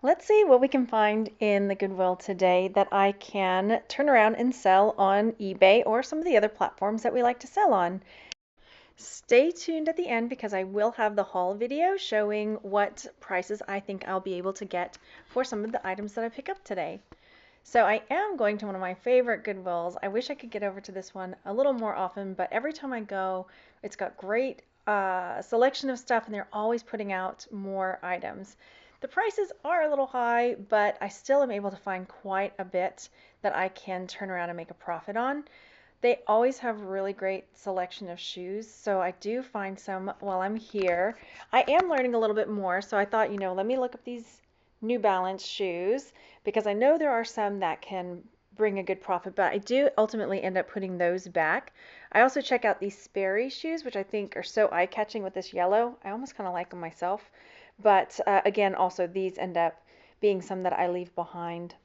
Let's see what we can find in the Goodwill today that I can turn around and sell on eBay or some of the other platforms that we like to sell on. Stay tuned at the end because I will have the haul video showing what prices I think I'll be able to get for some of the items that I pick up today. So I am going to one of my favorite Goodwills. I wish I could get over to this one a little more often, but every time I go, it's got great selection of stuff and they're always putting out more items. The prices are a little high, but I still am able to find quite a bit that I can turn around and make a profit on. They always have really great selection of shoes, so I do find some while I'm here. I am learning a little bit more, so I thought, let me look up these New Balance shoes because I know there are some that can bring a good profit, but I do ultimately end up putting those back. I also check out these Sperry shoes, which I think are so eye-catching with this yellow. I almost kind of like them myself, but again, also these end up being some that I leave behind.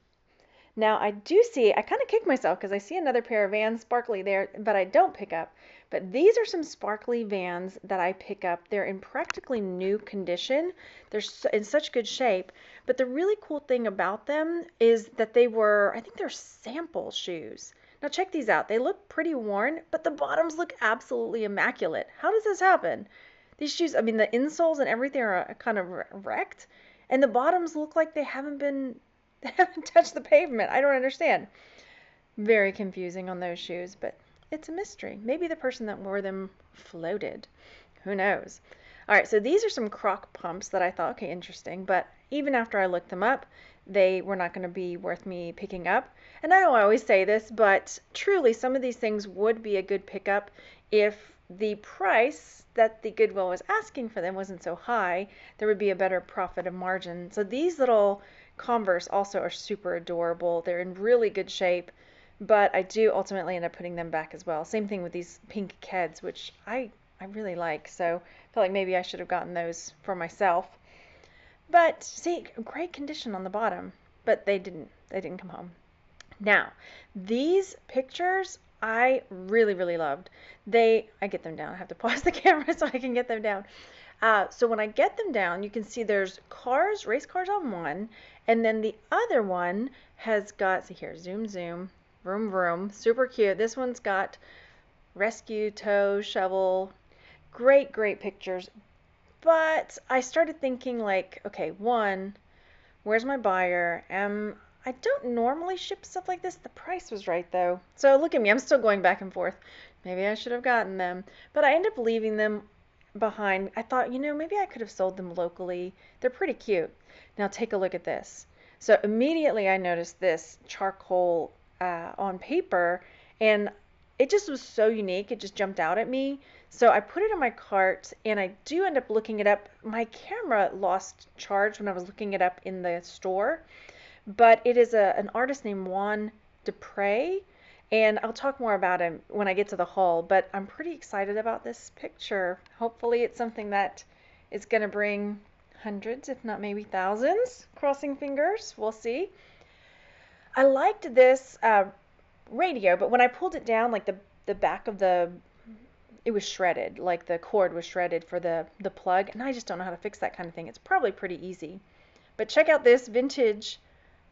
Now I do see, I kind of kick myself because I see another pair of Vans sparkly there, but I don't pick up. But these are some sparkly Vans that I pick up. They're in practically new condition. They're in such good shape. But the really cool thing about them is that I think they're sample shoes. Now check these out. They look pretty worn, but the bottoms look absolutely immaculate. How does this happen? These shoes, I mean, the insoles and everything are kind of wrecked, and the bottoms look like they haven't touched the pavement. I don't understand. Very confusing on those shoes, but it's a mystery. Maybe the person that wore them floated. Who knows? All right, so these are some croc pumps that I thought, okay, interesting, but even after I looked them up, they were not going to be worth me picking up. And I know I always say this, but truly some of these things would be a good pickup if the price that the Goodwill was asking for them wasn't so high. There would be a better profit and margin. So these little Converse also are super adorable. They're in really good shape, but I do ultimately end up putting them back as well. Same thing with these pink Keds, which I really like. So I feel like maybe I should have gotten those for myself. But see, great condition on the bottom, but they didn't come home. Now, these pictures I really, really loved. I get them down. I have to pause the camera so I can get them down. So when I get them down, you can see there's race cars on one, and then the other one has got, see here, zoom, zoom, vroom, vroom, super cute. This one's got rescue, tow, shovel, great, great pictures. But I started thinking like, okay, one, where's my buyer? I don't normally ship stuff like this. The price was right though. So look at me, I'm still going back and forth. Maybe I should have gotten them, but I end up leaving them behind. I thought, maybe I could have sold them locally. They're pretty cute. Now take a look at this. So immediately I noticed this charcoal on paper, and it just was so unique. It just jumped out at me. So I put it in my cart, and I do end up looking it up. My camera lost charge when I was looking it up in the store, but it is an artist named Juan Dupre, and I'll talk more about him when I get to the haul, but I'm pretty excited about this picture. Hopefully it's something that is going to bring hundreds, if not maybe thousands. Crossing fingers, we'll see. I liked this radio, but when I pulled it down, like the back of it was shredded, like the cord was shredded for the plug, and I just don't know how to fix that kind of thing. It's probably pretty easy. But check out this vintage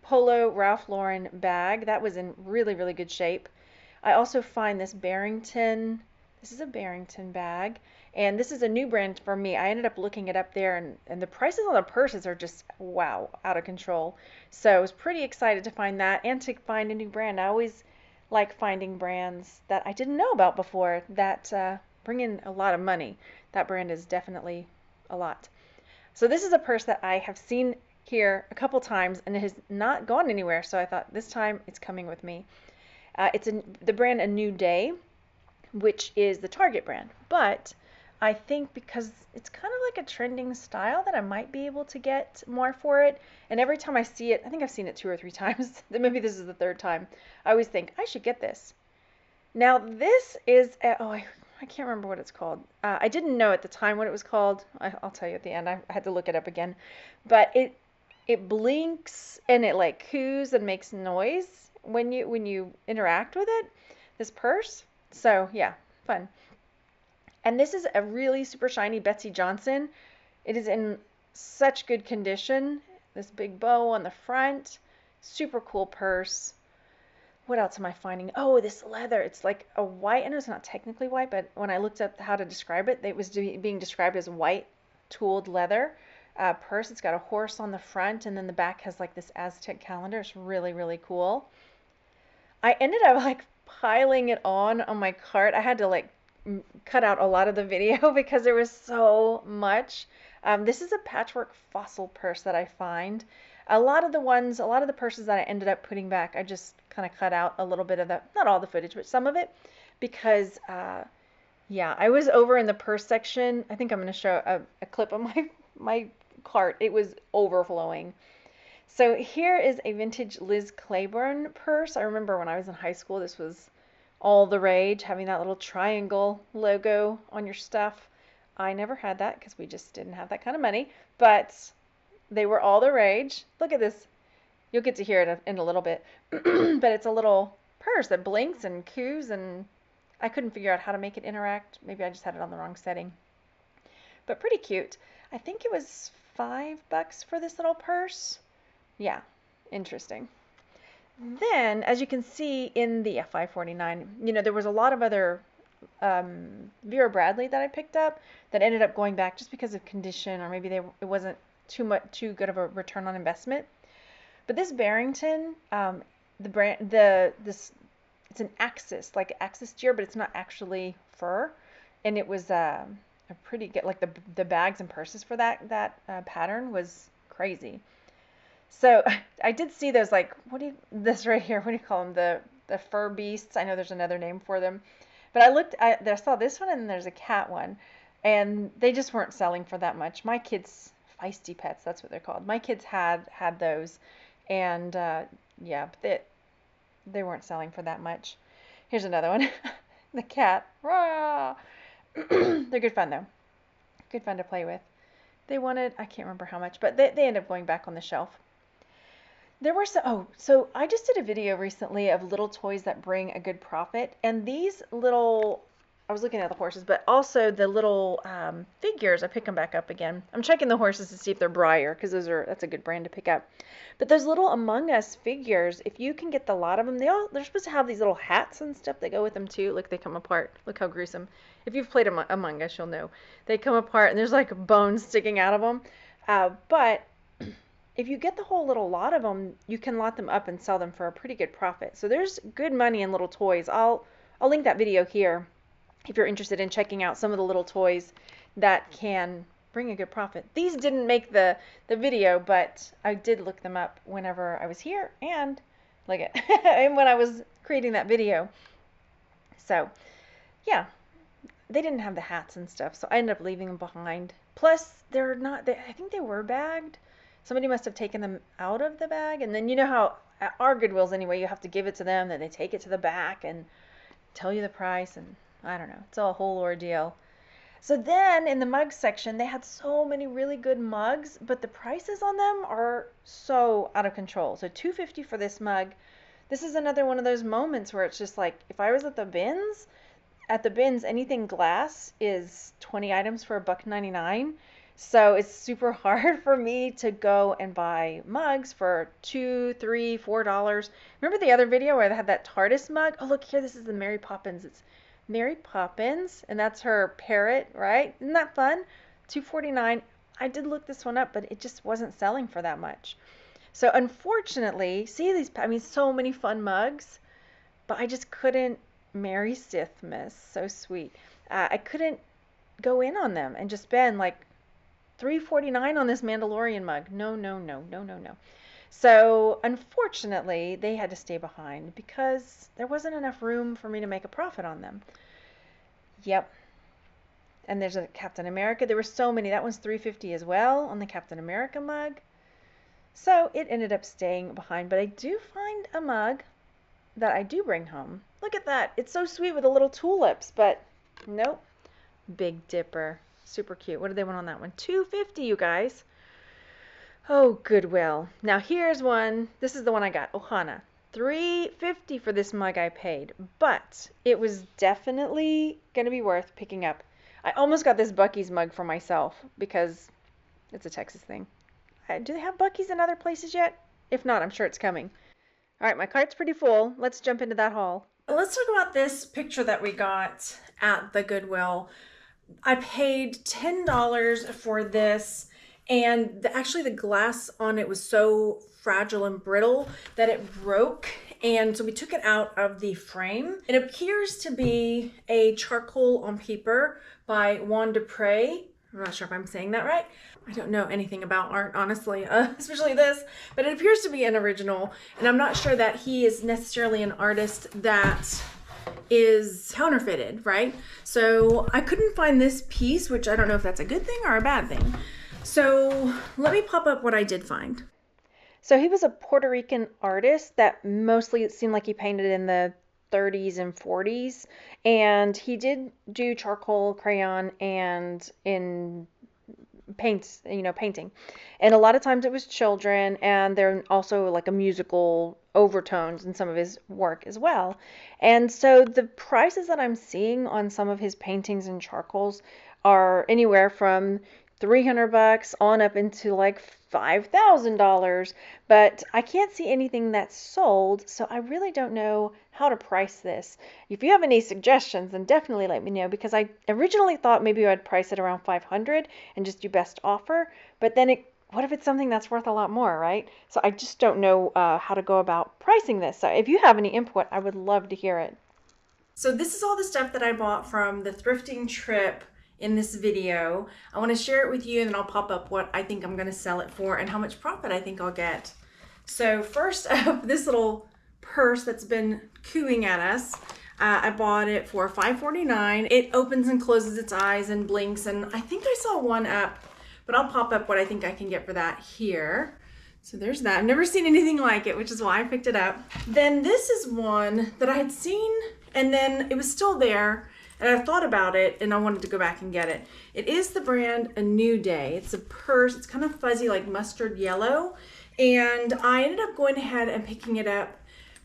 Polo Ralph Lauren bag. That was in really, really good shape. I also find this Barrington. This is a Barrington bag, and this is a new brand for me. I ended up looking it up there, and the prices on the purses are just, wow, out of control. So I was pretty excited to find that and to find a new brand. I always like finding brands that I didn't know about before that bring in a lot of money. That brand is definitely a lot. So this is a purse that I have seen here a couple times and it has not gone anywhere. So I thought this time it's coming with me. It's the brand A New Day, which is the Target brand. But I think because it's kind of like a trending style that I might be able to get more for it. And every time I see it, I think I've seen it 2 or 3 times. Maybe this is the third time. I always think I should get this. Now this is, I can't remember what it's called. I didn't know at the time what it was called. I'll tell you at the end. I had to look it up again. But it blinks and it like coos and makes noise when you interact with it. This purse. So yeah, fun. And this is a really super shiny Betsy Johnson. It is in such good condition. this big bow on the front. Super cool purse. What else am I finding? Oh, this leather. It's like a white. I know it's not technically white, but when I looked up how to describe it, it was being described as white tooled leather purse. It's got a horse on the front, and then the back has like this Aztec calendar. It's really, really cool. I ended up like piling it on my cart. I had to like cut out a lot of the video because there was so much. This is a patchwork fossil purse that I find. A lot of the purses that I ended up putting back, I just kind of cut out a little bit of that, not all the footage, but some of it, because yeah, I was over in the purse section. I think I'm going to show a clip of my cart. It was overflowing. So here is a vintage Liz Claiborne purse. I remember when I was in high school, this was all the rage, having that little triangle logo on your stuff. I never had that because we just didn't have that kind of money, but they were all the rage. Look at this. You'll get to hear it in a little bit, but it's a little purse that blinks and coos, and I couldn't figure out how to make it interact. Maybe I just had it on the wrong setting, but pretty cute. I think it was $5 for this little purse. Yeah, interesting. Then, as you can see in the F549, there was a lot of other Vera Bradley that I picked up that ended up going back just because of condition, or maybe it wasn't too good of a return on investment. But this Barrington, the brand, it's an Axis, like Axis deer, but it's not actually fur, and it was a pretty good, like the bags and purses for that pattern was crazy. So I did see those, like, this right here, what do you call them? The fur beasts. I know there's another name for them. But I saw this one, and then there's a cat one, and they just weren't selling for that much. My kids, feisty pets, that's what they're called. My kids had those, and yeah, but they weren't selling for that much. Here's another one. The cat. Rah! They're good fun, though. Good fun to play with. They wanted, I can't remember how much, but they ended up going back on the shelf. There were so I just did a video recently of little toys that bring a good profit, and these little, I was looking at the horses, but also the little figures, I pick them back up again. I'm checking the horses to see if they're Breyer, because that's a good brand to pick up. But those little Among Us figures, if you can get the lot of them, they're supposed to have these little hats and stuff that go with them too. Look, they come apart. Look how gruesome. If you've played Among Us, you'll know. They come apart, and there's like bones sticking out of them. But if you get the whole little lot of them, you can lot them up and sell them for a pretty good profit. So there's good money in little toys. I'll link that video here if you're interested in checking out some of the little toys that can bring a good profit. These didn't make the video, but I did look them up whenever I was here and and when I was creating that video. So yeah, they didn't have the hats and stuff, so I ended up leaving them behind. Plus, I think they were bagged. Somebody must have taken them out of the bag, and then you know how at our Goodwills anyway, you have to give it to them, then they take it to the back and tell you the price, and I don't know, it's a whole ordeal. So then in the mug section, they had so many really good mugs, but the prices on them are so out of control. So $2.50 for this mug. This is another one of those moments where it's just like, if I was at the bins, anything glass is 20 items for $1.99. So it's super hard for me to go and buy mugs for $2, $3, $4. Remember the other video where I had that TARDIS mug? Oh, look here, this is the Mary Poppins. It's Mary Poppins, and that's her parrot, right? Isn't that fun? $2.49. I did look this one up, but it just wasn't selling for that much. So unfortunately, see these, so many fun mugs, but I just couldn't, Mary Sithmas, so sweet. I couldn't go in on them and just spend like $3.49 on this Mandalorian mug. No. So unfortunately, they had to stay behind because there wasn't enough room for me to make a profit on them. Yep. And there's a Captain America. There were so many. That one's $3.50 as well on the Captain America mug. So it ended up staying behind. But I do find a mug that I do bring home. Look at that. It's so sweet with the little tulips, but nope. Big Dipper. Super cute. What did they want on that one? $2.50, you guys. Oh, Goodwill. Now here's one. This is the one I got. Ohana. $3.50 for this mug I paid, but it was definitely going to be worth picking up. I almost got this Buc-ee's mug for myself because it's a Texas thing. Do they have Buc-ee's in other places yet? If not, I'm sure it's coming. All right, my cart's pretty full. Let's jump into that haul. Let's talk about this picture that we got at the Goodwill. I paid $10 for this, and actually the glass on it was so fragile and brittle that it broke, and so we took it out of the frame. It appears to be a charcoal on paper by Juan Dupre. I'm not sure if I'm saying that right. I don't know anything about art, honestly, especially this, but it appears to be an original, and I'm not sure that he is necessarily an artist that is counterfeited, right? So I couldn't find this piece, which I don't know if that's a good thing or a bad thing. So let me pop up what I did find. So he was a Puerto Rican artist that mostly it seemed like he painted in the 30s and 40s, and he did do charcoal, crayon, and in paints, painting. And a lot of times it was children, and there also like a musical overtones in some of his work as well. And so the prices that I'm seeing on some of his paintings and charcoals are anywhere from $300 on up into like $5,000, but I can't see anything that's sold, so I really don't know how to price this. If you have any suggestions, then definitely let me know, because I originally thought maybe I'd price it around $500 and just do best offer, but then what if it's something that's worth a lot more, right? So I just don't know how to go about pricing this. So if you have any input, I would love to hear it. So this is all the stuff that I bought from the thrifting trip in this video. I want to share it with you, and then I'll pop up what I think I'm going to sell it for and how much profit I think I'll get. So first up, this little purse that's been cooing at us. I bought it for $5.49. It opens and closes its eyes and blinks, and I think I saw one up, but I'll pop up what I think I can get for that here. So there's that. I've never seen anything like it, which is why I picked it up. Then this is one that I had seen, and then it was still there, and I thought about it, and I wanted to go back and get it. It is the brand A New Day. It's a purse. It's kind of fuzzy, like mustard yellow. And I ended up going ahead and picking it up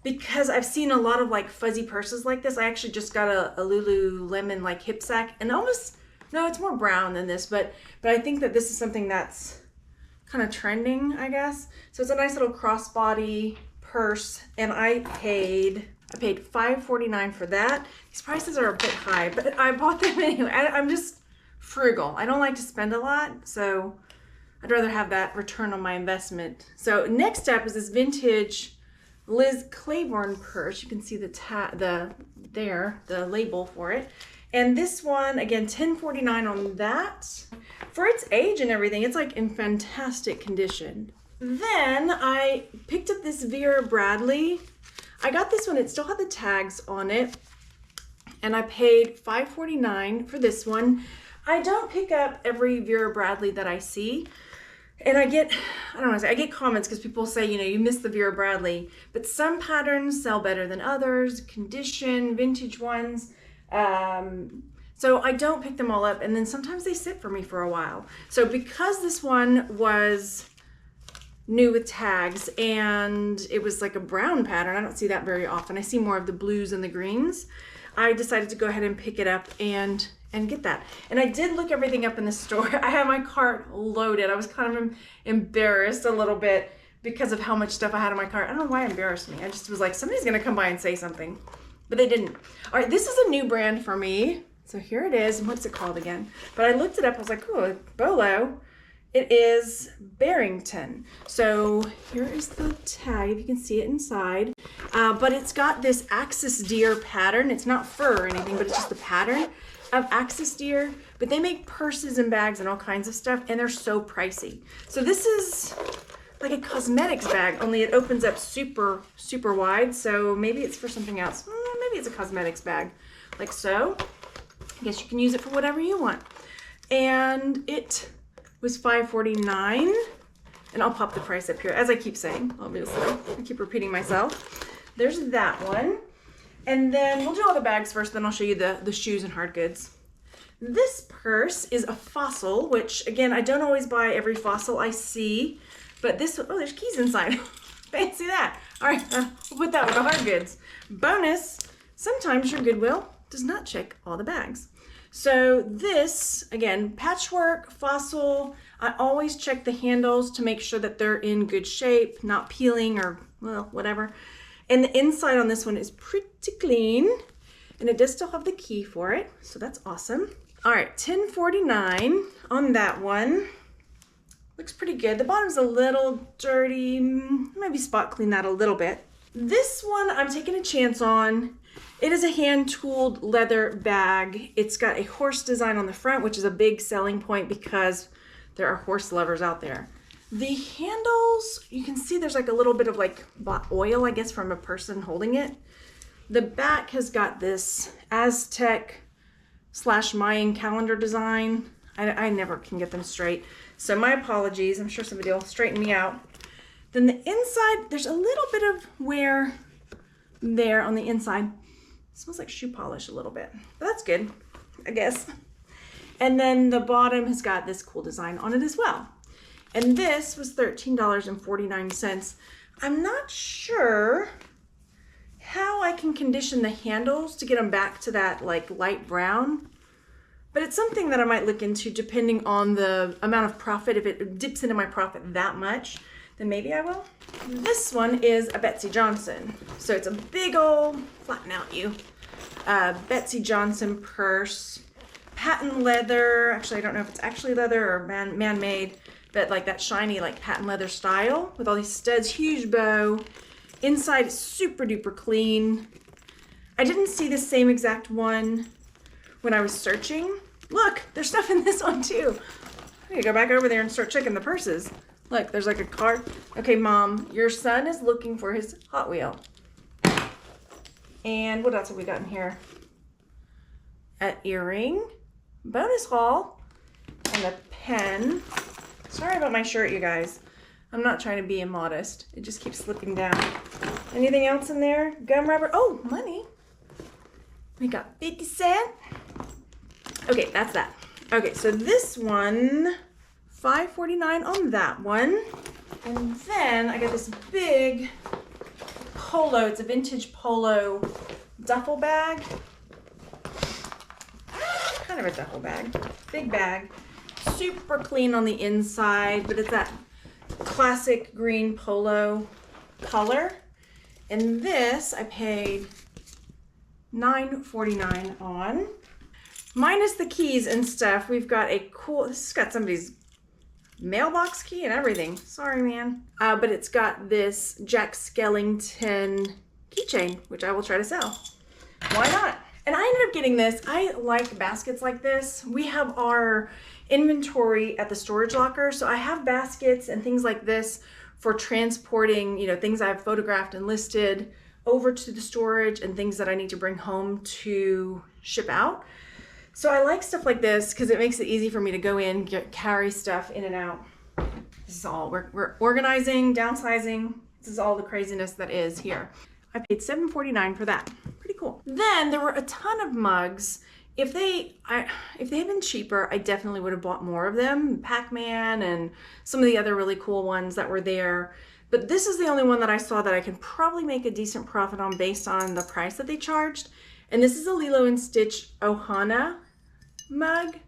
because I've seen a lot of like fuzzy purses like this. I actually just got a Lululemon like hip sack, and almost, no, it's more brown than this, but I think that this is something that's kind of trending, I guess. So it's a nice little crossbody purse, and I paid $5.49 for that. These prices are a bit high, but I bought them anyway. I'm just frugal. I don't like to spend a lot, so I'd rather have that return on my investment. So next up is this vintage Liz Claiborne purse. You can see the label for it. And this one, again, $10.49 on that. For its age and everything, it's like in fantastic condition. Then I picked up this Vera Bradley. I got this one, it still had the tags on it, and I paid $5.49 for this one. I don't pick up every Vera Bradley that I see, and I get comments because people say, you missed the Vera Bradley, but some patterns sell better than others, condition, vintage ones, so I don't pick them all up, and then sometimes they sit for me for a while. So because this one was new with tags, and it was like a brown pattern, I don't see that very often. I see more of the blues and the greens. I decided to go ahead and pick it up and get that. And I did look everything up in the store. I had my cart loaded. I was kind of embarrassed a little bit because of how much stuff I had in my cart. I don't know why it embarrassed me. I just was like, somebody's gonna come by and say something, but they didn't. All right, this is a new brand for me. So here it is. What's it called again? But I looked it up. I was like, oh, Bolo. It is Barrington. So here is the tag, if you can see it inside. But it's got this axis deer pattern. It's not fur or anything, but it's just the pattern of axis deer. But they make purses and bags and all kinds of stuff, and they're so pricey. So this is like a cosmetics bag, only it opens up super, super wide. So maybe it's for something else. Maybe it's a cosmetics bag, like so. I guess you can use it for whatever you want. And it was $5.49, and I'll pop the price up here, as I keep saying, obviously. I keep repeating myself. There's that one. And then we'll do all the bags first, then I'll show you the shoes and hard goods. This purse is a Fossil, which, again, I don't always buy every Fossil I see, but this, oh, there's keys inside. Fancy that. All right, we'll put that with the hard goods. Bonus, sometimes your Goodwill does not check all the bags. So this, again, patchwork, fossil. I always check the handles to make sure that they're in good shape, not peeling or, well, whatever. And the inside on this one is pretty clean. And it does still have the key for it, so that's awesome. All right, $10.49 on that one. Looks pretty good. The bottom's a little dirty. Maybe spot clean that a little bit. This one I'm taking a chance on. It is a hand-tooled leather bag. It's got a horse design on the front, which is a big selling point because there are horse lovers out there. The handles, you can see there's like a little bit of like oil, I guess, from a person holding it. The back has got this Aztec / Mayan calendar design. I never can get them straight. So my apologies. I'm sure somebody will straighten me out. Then the inside, there's a little bit of wear there on the inside. It smells like shoe polish a little bit, but that's good, I guess. And then the bottom has got this cool design on it as well. And this was $13.49. I'm not sure how I can condition the handles to get them back to that like light brown, but it's something that I might look into depending on the amount of profit. If it dips into my profit that much, then maybe I will. This one is a Betsey Johnson. So it's a big old, flatten out you, Betsey Johnson purse, patent leather. Actually, I don't know if it's actually leather or man-made, but like that shiny like patent leather style with all these studs, huge bow. Inside is super duper clean. I didn't see the same exact one when I was searching. Look, there's stuff in this one too. I need to go back over there and start checking the purses. Look, there's like a card. Okay, Mom, your son is looking for his Hot Wheel. And what else have we got in here? An earring, bonus haul, and a pen. Sorry about my shirt, you guys. I'm not trying to be immodest. It just keeps slipping down. Anything else in there? Gum rubber. Oh, money. We got 50 cents. Okay, that's that. Okay, so this one, $5.49 on that one. And then I got this big polo. It's a vintage polo duffel bag. Kind of a duffel bag. Big bag. Super clean on the inside, but it's that classic green polo color. And this I paid $9.49 on. Minus the keys and stuff, we've got a cool, this has got somebody's mailbox key and everything. Sorry, man. But it's got this Jack Skellington keychain, which I will try to sell. Why not? And I ended up getting this. I like baskets like this. We have our inventory at the storage locker. So I have baskets and things like this for transporting, you know, things I've photographed and listed over to the storage and things that I need to bring home to ship out. So I like stuff like this because it makes it easy for me to go in, carry stuff in and out. This is all, we're organizing, downsizing. This is all the craziness that is here. I paid $7.49 for that. Pretty cool. Then there were a ton of mugs. If they had been cheaper, I definitely would have bought more of them. Pac-Man and some of the other really cool ones that were there. But this is the only one that I saw that I can probably make a decent profit on based on the price that they charged. And this is a Lilo and Stitch Ohana mug.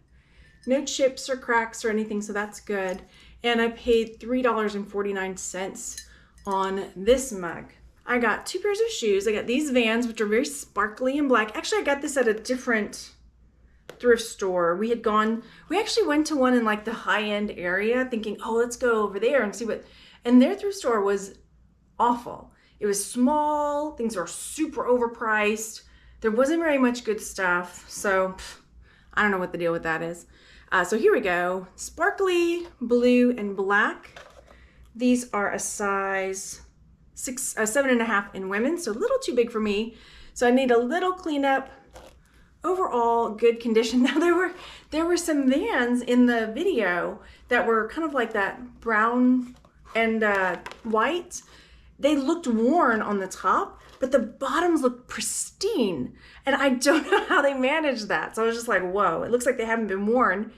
No chips or cracks or anything, so that's good. And I paid $3.49 on this mug. I got 2 pairs of shoes. I got these Vans, which are very sparkly and black. Actually, I got this at a different thrift store. We actually went to one in like the high-end area thinking, oh, let's go over there and see what, and their thrift store was awful. It was small, things were super overpriced. There wasn't very much good stuff. So I don't know what the deal with that is. So here we go. Sparkly blue and black. These are a size 7.5 in women, so a little too big for me. So I need a little cleanup. Overall, good condition. Now there were some Vans in the video that were kind of like that brown and white. They looked worn on the top, but the bottoms looked pristine. And I don't know how they managed that. So I was just like, whoa, it looks like they haven't been worn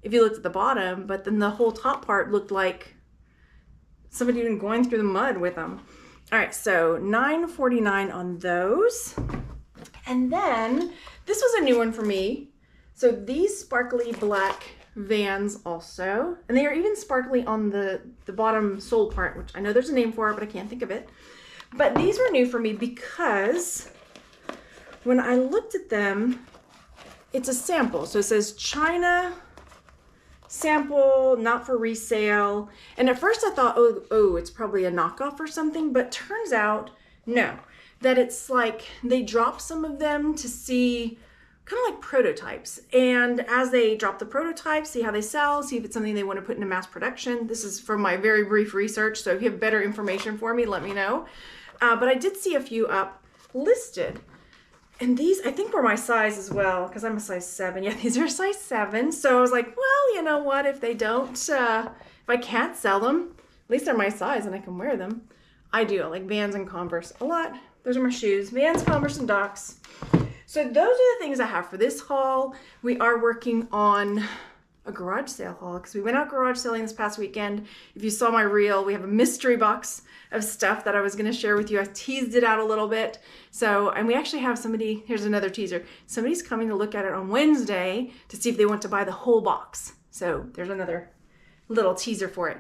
if you looked at the bottom, but then the whole top part looked like somebody had been going through the mud with them. All right, so $9.49 on those. And then this was a new one for me. So these sparkly black Vans also, and they are even sparkly on the bottom sole part, which I know there's a name for it, but I can't think of it. But these were new for me because when I looked at them, it's a sample. So it says China sample, not for resale. And at first I thought, oh, it's probably a knockoff or something, but turns out, no, that it's like they drop some of them to see kind of like prototypes. And as they drop the prototypes, see how they sell, see if it's something they want to put into mass production. This is from my very brief research, so if you have better information for me, let me know. But I did see a few up listed. And these, I think, were my size as well, because I'm a size 7. Yeah, these are a size 7. So I was like, well, you know what? If they don't, if I can't sell them, at least they're my size and I can wear them. I do. I like Vans and Converse a lot. Those are my shoes. Vans, Converse, and Docs. So those are the things I have for this haul. We are working on a garage sale haul because we went out garage selling this past weekend. If you saw my reel, we have a mystery box of stuff that I was going to share with you. I teased it out a little bit. So, and we actually have somebody, here's another teaser. Somebody's coming to look at it on Wednesday to see if they want to buy the whole box. So there's another little teaser for it.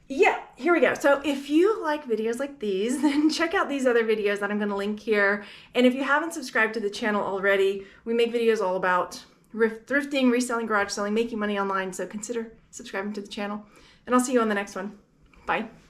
Yeah, here we go. So if you like videos like these, then check out these other videos that I'm going to link here. And if you haven't subscribed to the channel already, we make videos all about thrifting, reselling, garage selling, making money online. So consider subscribing to the channel. And I'll see you on the next one. Bye.